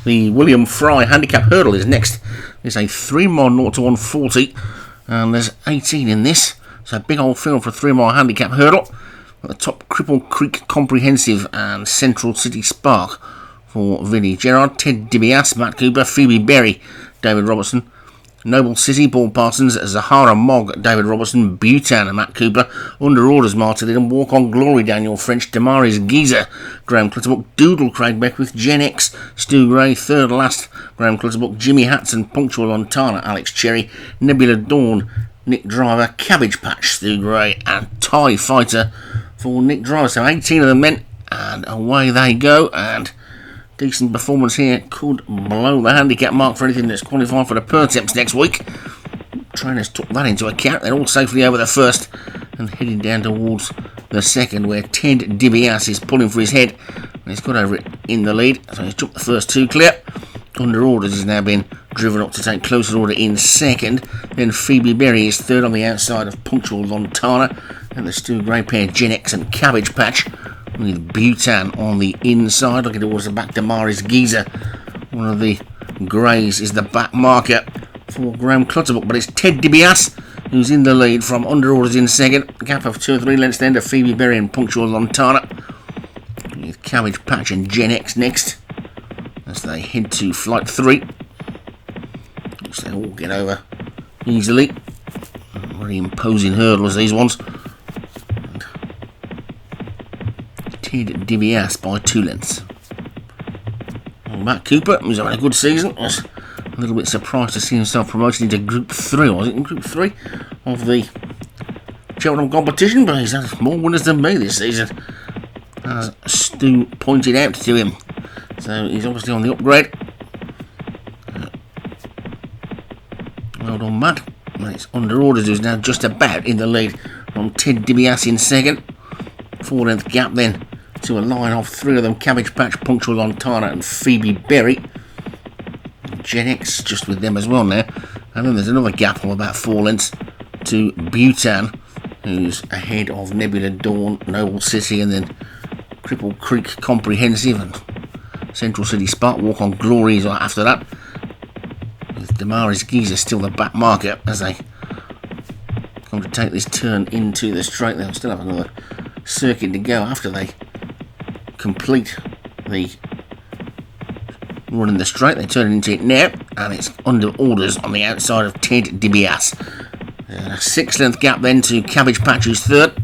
The William Fry Handicap Hurdle is next. There's a 3 mile 0 to 140, and there's 18 in this. So big old field for a 3 mile handicap hurdle. At the top, Cripple Creek Comprehensive and Central City Spark for Vinnie Gerard, Ted DiBiase, Matt Cooper, Phoebe Berry, David Robertson, Noble City, Paul Parsons, Zahara Mogg, David Robertson, Bhutan and Matt Cooper, Under Orders, Martin Lidham, Walk on Glory, Daniel French, Damaris Giza, Graham Clutterbuck, Doodle, Craig Beckwith, Gen X, Stu Gray, third last, Graham Clutterbuck, Jimmy Hatson, Punctual Montana, Alex Cherry, Nebula Dawn, Nick Driver, Cabbage Patch, Stu Gray, and TIE Fighter for Nick Driver. So 18 of them then, and away they go, and decent performance here could blow the handicap mark for anything that's qualified for the Pertemps next week. Trainers took that into account. They're all safely over the first and heading down towards the second, where Ted DiBiase is pulling for his head, and he's got over it in the lead, so he's took the first 2 clear. Under Orders has now been driven up to take closer order in second. Then Phoebe Berry is third on the outside of Punctual Lontana, and the Stu Gray pair Gen X and Cabbage Patch, with Bhutan on the inside. Looking towards the back, Damaris Giza, one of the greys, is the back marker for Graham Clutterbuck, but it's Ted DiBiase who's in the lead from Under Orders in second. A gap of 2 or 3 lengths then to Phoebe Berry and Punctual Lontana, with Cabbage Patch and Gen X next as they head to flight 3, which they all get over easily. Very imposing hurdles, these ones. Ted DiBiase by 2 lengths. Matt Cooper, who's having a good season, was a little bit surprised to see himself promoted into Group 3, was it? In Group 3 of the Cheltenham competition, but he's had more winners than me this season, as Stu pointed out to him. So he's obviously on the upgrade. Well done, Matt. And it's Under Orders who's now just about in the lead from Ted DiBiase in second. 4-length gap then to a line of 3 of them, Cabbage Patch, Punctual Lontana and Phoebe Berry. Gen X just with them as well now. And then there's another gap of about 4 lengths to Bhutan, who's ahead of Nebula Dawn, Noble City, and then Cripple Creek Comprehensive and Central City Spark. Walk on Glory is after that, with Damaris Giza still the back marker as they come to take this turn into the straight. They'll still have another circuit to go after they complete the run in the straight. They turn into it now, and it's Under Orders on the outside of Ted DiBiase. A 6-length gap then to Cabbage Patch, who's third.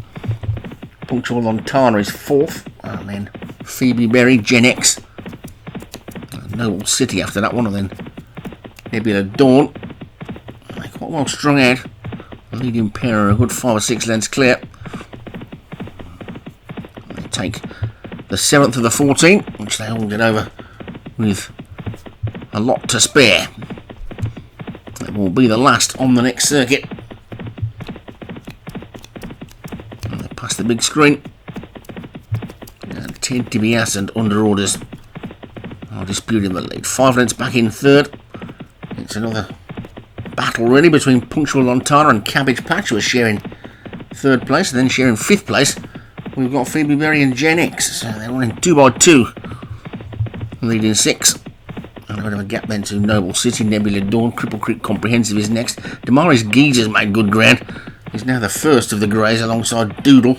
Punctual Lontana is fourth, and then Phoebe Berry, Gen X, Noble City after that one, and then Nebula Dawn. They're quite well strung out. The leading pair are a good 5 or 6 lengths clear. They take the 7th of the 14, which they all get over with a lot to spare. It will be the last on the next circuit. And they pass the big screen. And Ted DiBiase and Under Orders are disputing the lead. 5 lengths back in third. It's another battle really between Punctual Lontana and Cabbage Patch, who are sharing 3rd place, and then sharing 5th place we've got Phoebe Berry and Gen X. So they're running 2 by 2, leading 6. And a bit of a gap then to Noble City, Nebula Dawn, Cripple Creek Comprehensive is next. Damaris Giza's made good ground. He's now the first of the greys alongside Doodle.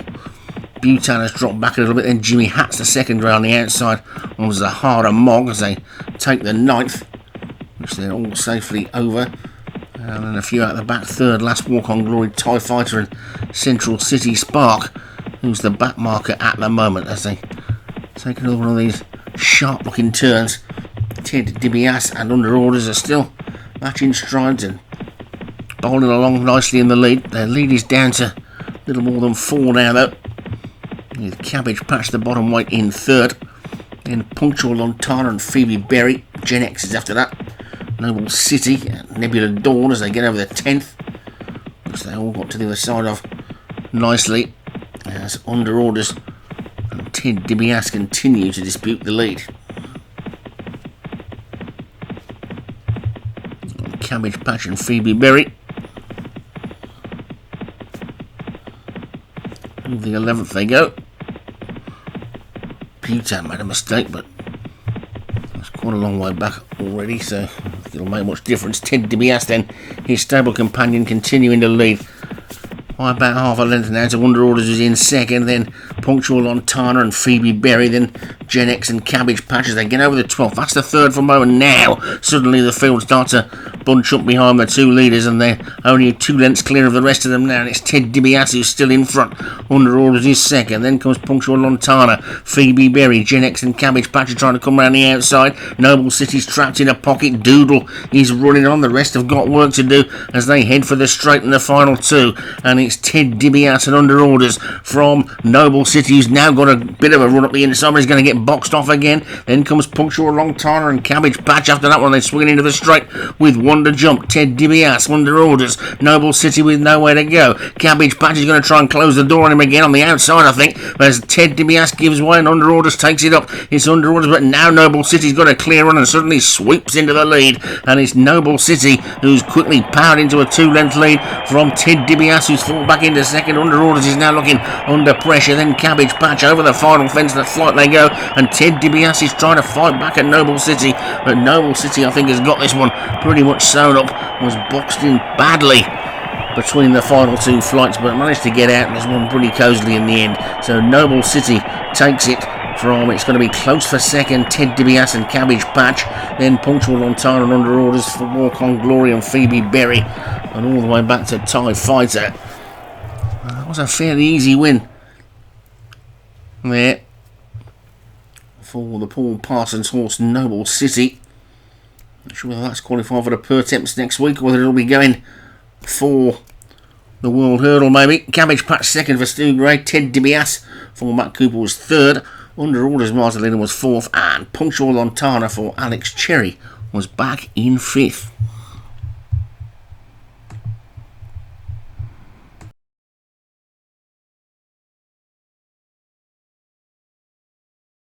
Bhutan has dropped back a little bit, then Jimmy Hat's the second grey on the outside on Zahara Mogg as they take the 9th, which they're all safely over. And then a few out the back, 3rd last, Walk on Glory, TIE Fighter and Central City Spark, who's the back marker at the moment as they take another one of these sharp looking turns. Ted DiBiase and Under Orders are still matching strides and bowling along nicely in the lead. Their lead is down to a little more than 4 now though, with Cabbage Patch the bottom weight in 3rd, then Punctual Lontana and Phoebe Berry. Gen X is after that, Noble City and Nebula Dawn as they get over the 10th, which they all got to the other side of nicely, as Under Orders and Ted DiBiase continue to dispute the lead. And Cabbage Patch and Phoebe Berry. And the 11th they go. Bhutan made a mistake, but that's quite a long way back already, so it'll make much difference. Ted DiBiase then, his stable companion, continuing to lead by about half a length now to Under Orders, who's in second, then Punctual Lontana and Phoebe Berry, then Gen X and Cabbage Patch as they get over the 12th. That's the third for a moment. Now suddenly the field starts to bunch up behind the two leaders, and they're only 2 lengths clear of the rest of them now, and it's Ted DiBiase who's still in front. Under Orders is second, then comes Punctual Lontana, Phoebe Berry, Gen X and Cabbage Patch are trying to come around the outside. Noble City's trapped in a pocket. Doodle is running on. The rest have got work to do as they head for the straight in the final 2, and it's Ted DiBiase and Under Orders from Noble City, who's now got a bit of a run up the inside, but he's going to get boxed off again. Then comes Punctual Lontana and Cabbage Patch after that one. They swing into the straight with one to jump. Ted DiBiase, Under Orders, Noble City with nowhere to go. Cabbage Patch is going to try and close the door on him again on the outside, I think, as Ted DiBiase gives way and Under Orders takes it up. It's Under Orders, but now Noble City's got a clear run and suddenly sweeps into the lead, and it's Noble City who's quickly powered into a 2-length lead from Ted DiBiase, who's fallen back into second. Under Orders is now looking under pressure, then Cabbage Patch over the final fence. The flight they go, and Ted DiBiase is trying to fight back at Noble City, but Noble City, I think, has got this one pretty much sewn up. Was boxed in badly between the final 2 flights, but managed to get out and has won pretty cosily in the end. So Noble City takes it from, it's going to be close for second, Ted DiBiase and Cabbage Patch, then Punctual Lontana and Under Orders for Walk On Glory and Phoebe Berry, and all the way back to TIE Fighter. That was a fairly easy win there for the Paul Parsons horse Noble City. Not sure whether that's qualified for the Pertemps next week, or whether it'll be going for the World Hurdle maybe. Cabbage Patch second for Stu Gray. Ted DiBiase for Matt Cooper was third. Under Orders Martin Lennon was fourth, and Punctual Lontana for Alex Cherry was back in fifth.